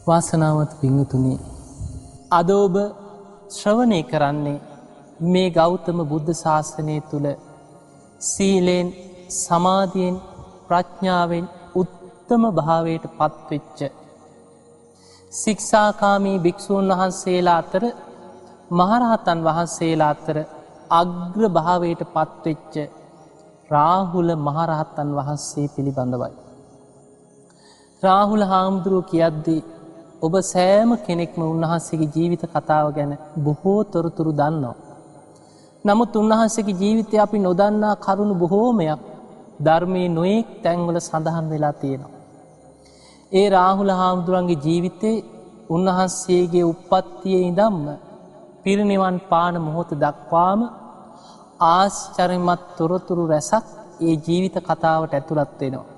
වාසනාවත් පිංගුතුනි, අද ඔබ ශ්‍රවණය කරන්නේ මේ ගෞතම බුද්ධ ශාසනය තුල සීලෙන්, සමාධියෙන්, ප්‍රඥාවෙන් උත්තම භාවයට පත්වෙච්ච ශික්ෂාකාමී භික්ෂූන් වහන්සේලා අතර, මහරහතන් වහන්සේලා අතර අග්‍ර භාවයට පත්වෙච්ච රාහුල මහරහතන් වහන්සේ පිළිබඳවයි. රාහුල හාමුදුරුවෝ කියද්දී ඔබ සෑම කෙනෙක්ම උන්වහන්සේගේ ජීවිත කතාව ගැන බොහෝ තොරතුරු දන්නවා. නමුත් උන්වහන්සේගේ ජීවිතය අපි නොදන්නා කරුණු බොහෝමයක් ධර්මයේ නොයෙක් තැන්වල සඳහන් වෙලා තියෙනවා. ඒ රාහුල හාමුදුරන්ගේ ජීවිතේ උන්වහන්සේගේ උප්පත්තියේ ඉඳන්ම පිරිනිවන් පාන මොහොත දක්වාම ආශ්චර්යමත් තොරතුරු රැසක් ඒ ජීවිත කතාවට ඇතුළත් වෙනවා.